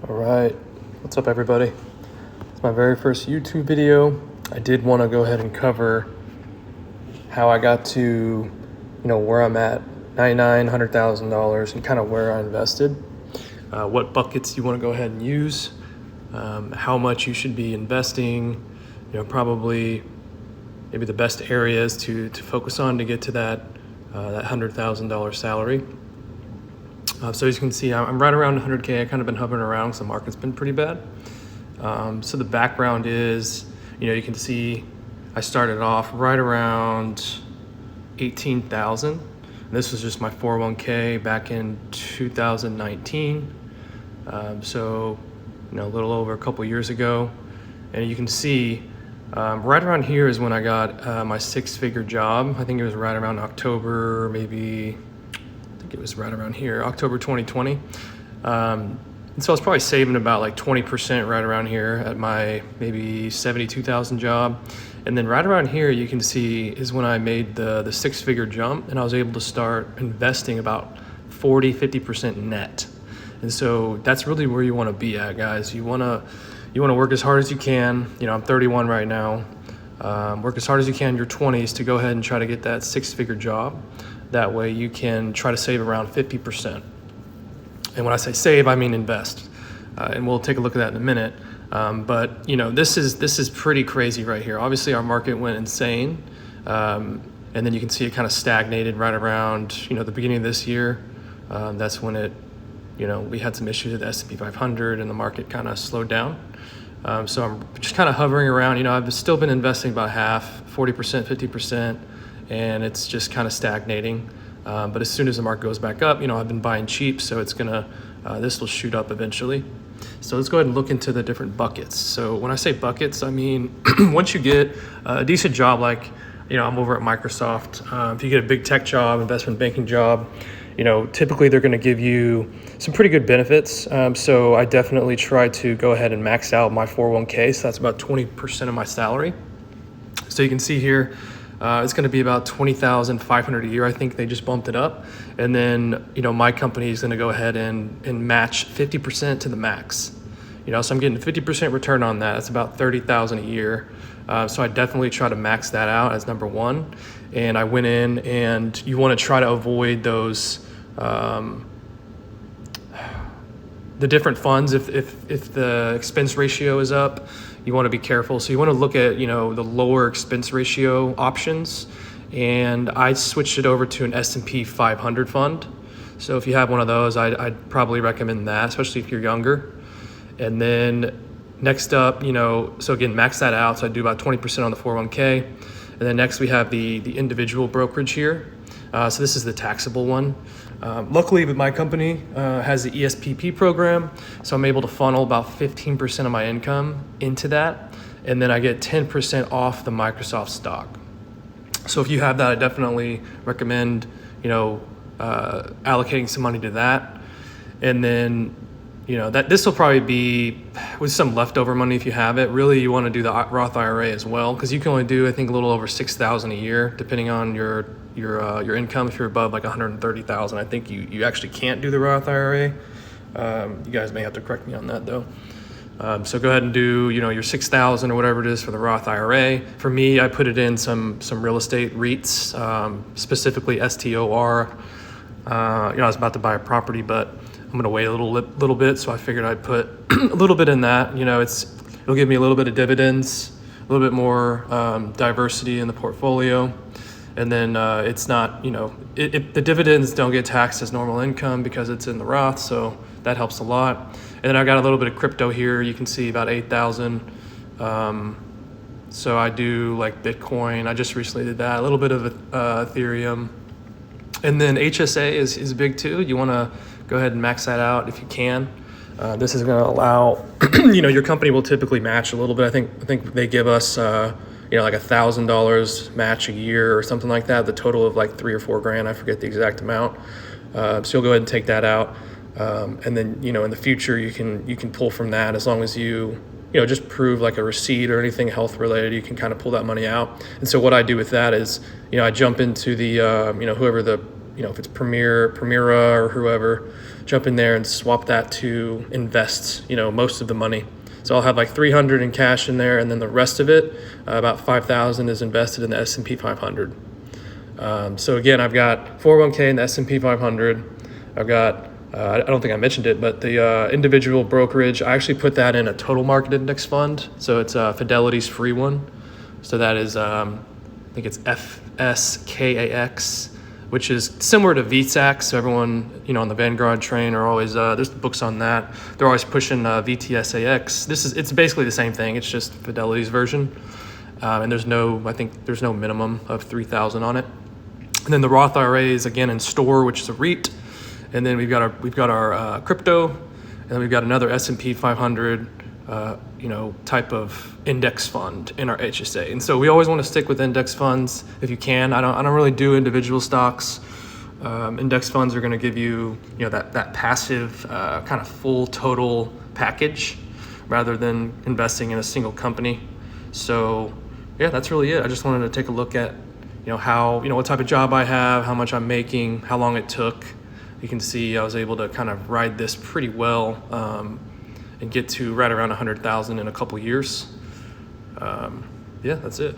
All right, what's up everybody? It's my very first YouTube video. I did want to go ahead and cover how I got to, where I'm at, $100,000 and kind of where I invested, what buckets you want to go ahead and use, how much you should be investing, probably maybe the best areas to focus on to get to that $100,000 salary. So as you can see, I'm right around 100K. I've kind of been hovering around because the market's been pretty bad. So the background is, you can see I started off right around 18,000. This was just my 401k back in 2019. So, a little over a couple years ago. And you can see right around here is when I got my six-figure job. I think it was right around October, it was right around here, October 2020. And so I was probably saving about like 20% right around here at my maybe 72,000 job. And then right around here, you can see is when I made the six-figure jump, and I was able to start investing about 50% net. And so that's really where you want to be at, guys. You want to work as hard as you can. I'm 31 right now. Work as hard as you can in your 20s to go ahead and try to get that six-figure job. That way you can try to save around 50%. And when I say save, I mean invest. And we'll take a look at that in a minute. But this is pretty crazy right here. Obviously our market went insane. And then you can see it kind of stagnated right around, the beginning of this year. That's when it, we had some issues with the S&P 500 and the market kind of slowed down. So I'm just kind of hovering around, I've still been investing about half, 40%, 50%. And it's just kind of stagnating. But as soon as the market goes back up, I've been buying cheap, so it's this will shoot up eventually. So let's go ahead and look into the different buckets. So when I say buckets, I mean, once you get a decent job, like, I'm over at Microsoft. If you get a big tech job, investment banking job, typically they're gonna give you some pretty good benefits. So I definitely try to go ahead and max out my 401k. So that's about 20% of my salary. So you can see here, it's going to be about $20,500 a year. I think they just bumped it up. And then, my company is going to go ahead and match 50% to the max. So I'm getting 50% return on that. That's about $30,000 a year. So I definitely try to max that out as number one. And I went in, and you want to try to avoid those, the different funds. If the expense ratio is up, you want to be careful. So you want to look at, the lower expense ratio options. And I switched it over to an S&P 500 fund. So if you have one of those, I'd probably recommend that, especially if you're younger. And then next up, so again, max that out. So I do about 20% on the 401k. And then next we have the individual brokerage here. So this is the taxable one. Luckily with my company has the ESPP program, so I'm able to funnel about 15% of my income into that, and then I get 10% off the Microsoft stock. So if you have that, I definitely recommend allocating some money to that. And then that this will probably be with some leftover money if you have it. Really, you want to do the Roth IRA as well, because you can only do, I think, a little over $6,000 a year, depending on your income. If you're above like 130,000, I think you actually can't do the Roth IRA. You guys may have to correct me on that though. So go ahead and do your 6,000 or whatever it is for the Roth IRA. For me, I put it in some real estate REITs, specifically STOR. I was about to buy a property, but I'm gonna wait a little bit. So I figured I'd put a little bit in that. It'll give me a little bit of dividends, a little bit more diversity in the portfolio. And then it's not, the dividends don't get taxed as normal income because it's in the Roth, so that helps a lot. And then I got a little bit of crypto here. You can see about 8,000. So I do like Bitcoin. I just recently did that. A little bit of Ethereum. And then HSA is big too. You want to go ahead and max that out if you can. This is going to allow, your company will typically match a little bit. I think they give us, like $1,000 match a year or something like that. The total of like $3 or $4 grand. I forget the exact amount. So you'll go ahead and take that out. And then, in the future, you can pull from that as long as you just prove like a receipt or anything health related, you can kind of pull that money out. And so what I do with that is, I jump into the, whoever the if it's Primera or whoever, jump in there and swap that to invest, most of the money. So I'll have like 300 in cash in there, and then the rest of it, about 5,000 is invested in the S&P 500. So again, I've got 401k in the S&P 500. I've got, I don't think I mentioned it, but the individual brokerage, I actually put that in a total market index fund. So it's Fidelity's free one. So that is, I think it's FSKAX, which is similar to VSAX. So everyone, on the Vanguard train are always, there's books on that. They're always pushing VTSAX. It's basically the same thing. It's just Fidelity's version. And I think there's no minimum of 3,000 on it. And then the Roth IRA is again in Store, which is a REIT. And then we've got our crypto, and then we've got another S&P 500, type of index fund in our HSA. And so we always want to stick with index funds if you can. I don't really do individual stocks. Index funds are going to give you, that passive kind of full total package rather than investing in a single company. So yeah, that's really it. I just wanted to take a look at, how, what type of job I have, how much I'm making, how long it took. You can see I was able to kind of ride this pretty well and get to right around 100,000 in a couple years. Yeah, that's it.